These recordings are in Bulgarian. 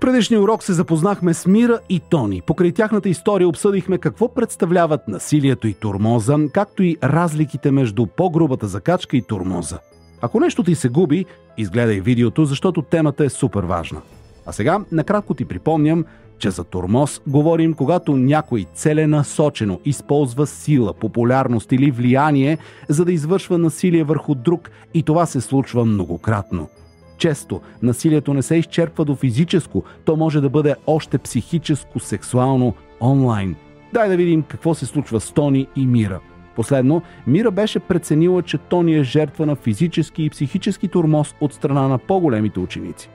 предишния урок се запознахме с Мира и Тони. Покрай тяхната история обсъдихме какво представляват насилието и тормоза, както и разликите между по-грубата закачка и тормоза. Ако нещо ти се губи, изгледай видеото, защото темата е супер важна. А сега накратко ти припомням, че за тормоз говорим, когато някой целенасочено използва сила, популярност или влияние, за да извършва насилие върху друг, и това се случва многократно. Често насилието не се изчерпва до физическо, то може да бъде още психическо, сексуално, онлайн. Дай да видим какво се случва с Тони и Мира. Последно, Мира беше преценила, че Тони е жертва на физически и психически тормоз от страна на по-големите ученици.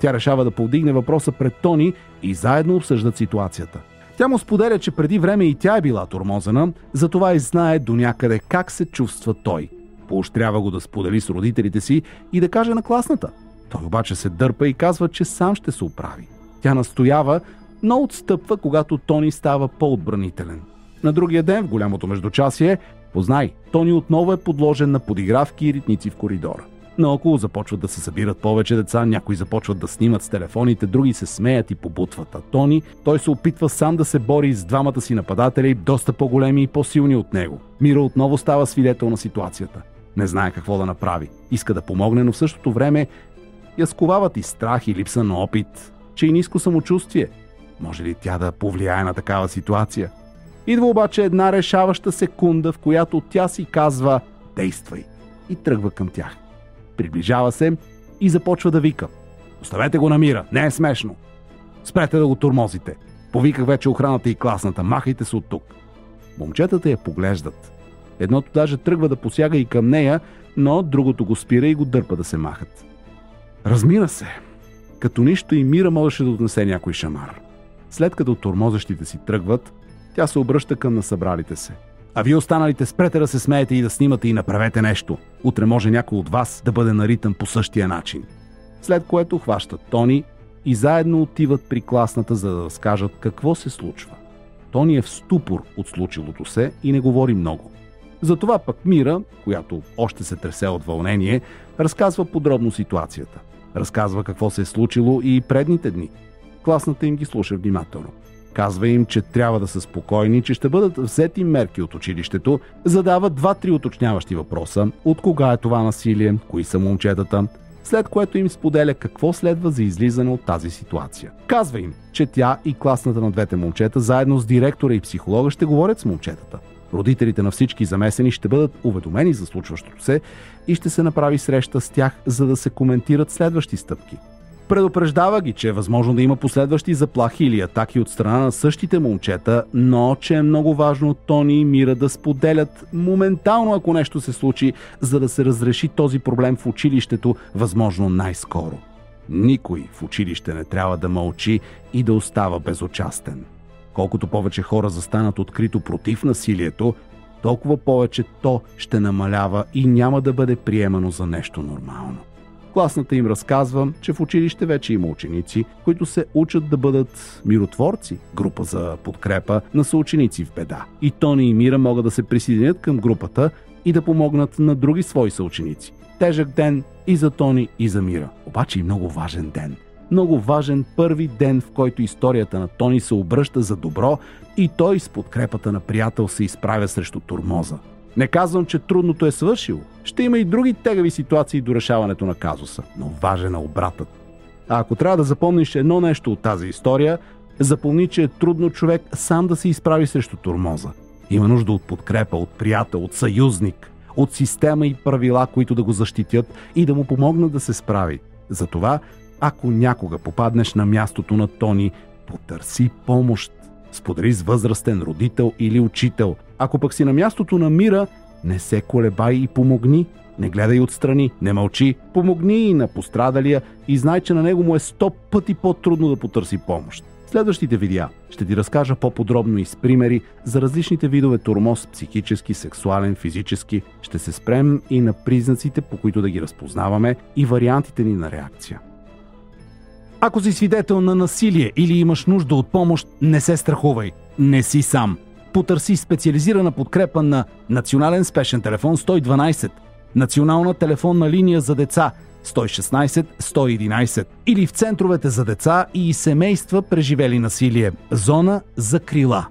Тя решава да повдигне въпроса пред Тони и заедно обсъждат ситуацията. Тя му споделя, че преди време и тя е била тормозена, затова и знае донякъде как се чувства той. Поощрява го да сподели с родителите си и да каже на класната. Той обаче се дърпа и казва, че сам ще се оправи. Тя настоява, но отстъпва, когато Тони става по-отбранителен. На другия ден, в голямото междучасие, познай, Тони отново е подложен на подигравки и ритници в коридора. Наоколо започват да се събират повече деца, някои започват да снимат с телефоните, други се смеят и побутват. А той се опитва сам да се бори с двамата си нападатели, доста по-големи и по-силни от него. Мира отново става свидетел на ситуацията. Не знае какво да направи. Иска да помогне, но в същото време я сковават и страх, и липса на опит, че и ниско самочувствие. Може ли тя да повлияе на такава ситуация? Идва обаче една решаваща секунда, в която тя си казва «Действай!» и тръгва към тях. Приближава се и започва да вика. «Оставете го на Мира, не е смешно! Спрете да го тормозите! Повиках вече охраната и класната, махайте се от тук!» Момчетата я поглеждат. Едното даже тръгва да посяга и към нея, но другото го спира и го дърпа да се махат. Размира се. Като нищо и Мира можеше да отнесе някой шамар. След като тормозещите си тръгват, тя се обръща към насъбралите се. «А вие останалите спрете да се смеете и да снимате и направете нещо. Утре може някой от вас да бъде наритан по същия начин». След което хващат Тони и заедно отиват при класната, за да разкажат какво се случва. Тони е в ступор от случилото се и не говори много. Затова пък Мира, която още се тресе от вълнение, разказва подробно ситуацията. Разказва какво се е случило и предните дни. Класната им ги слуша внимателно. Казва им, че трябва да са спокойни, че ще бъдат взети мерки от училището, задава 2-3 уточняващи въпроса, от кога е това насилие, кои са момчетата, след което им споделя какво следва за излизане от тази ситуация. Казва им, че тя и класната на двете момчета, заедно с директора и психолога, ще говорят с момчетата. Родителите на всички замесени ще бъдат уведомени за случващото се и ще се направи среща с тях, за да се коментират следващи стъпки. Предупреждава ги, че е възможно да има последващи заплахи или атаки от страна на същите момчета, но че е много важно Тони и Мира да споделят моментално, ако нещо се случи, за да се разреши този проблем в училището възможно най-скоро. Никой в училище не трябва да мълчи и да остава безучастен. Колкото повече хора застанат открито против насилието, толкова повече то ще намалява и няма да бъде приемано за нещо нормално. Класната им разказва, че в училище вече има ученици, които се учат да бъдат миротворци, група за подкрепа на съученици в беда. И Тони и Мира могат да се присъединят към групата и да помогнат на други свои съученици. Тежък ден и за Тони, и за Мира. Обаче и много важен ден. Много важен първи ден, в който историята на Тони се обръща за добро и той с подкрепата на приятел се изправя срещу тормоза. Не казвам, че трудното е свършило. Ще има и други тегави ситуации до решаването на казуса, но важен е обратът. А ако трябва да запомниш едно нещо от тази история, запомни, че е трудно човек сам да се изправи срещу тормоза. Има нужда от подкрепа, от приятел, от съюзник, от система и правила, които да го защитят и да му помогнат да се справи. Затова, ако някога попаднеш на мястото на Тони, потърси помощ. Сподели с възрастен родител или учител. Ако пък си на мястото на Мира, не се колебай и помогни. Не гледай отстрани, не мълчи. Помогни и на пострадалия и знай, че на него му е 100 пъти по-трудно да потърси помощ. В следващите видеа ще ти разкажа по-подробно и с примери за различните видове тормоз, психически, сексуален, физически. Ще се спрем и на признаците, по които да ги разпознаваме и вариантите ни на реакция. Ако си свидетел на насилие или имаш нужда от помощ, не се страхувай. Не си сам. Потърси специализирана подкрепа на Национален спешен телефон 112, Национална телефонна линия за деца 116 111 или в центровете за деца и семейства, преживели насилие. Зона за крила.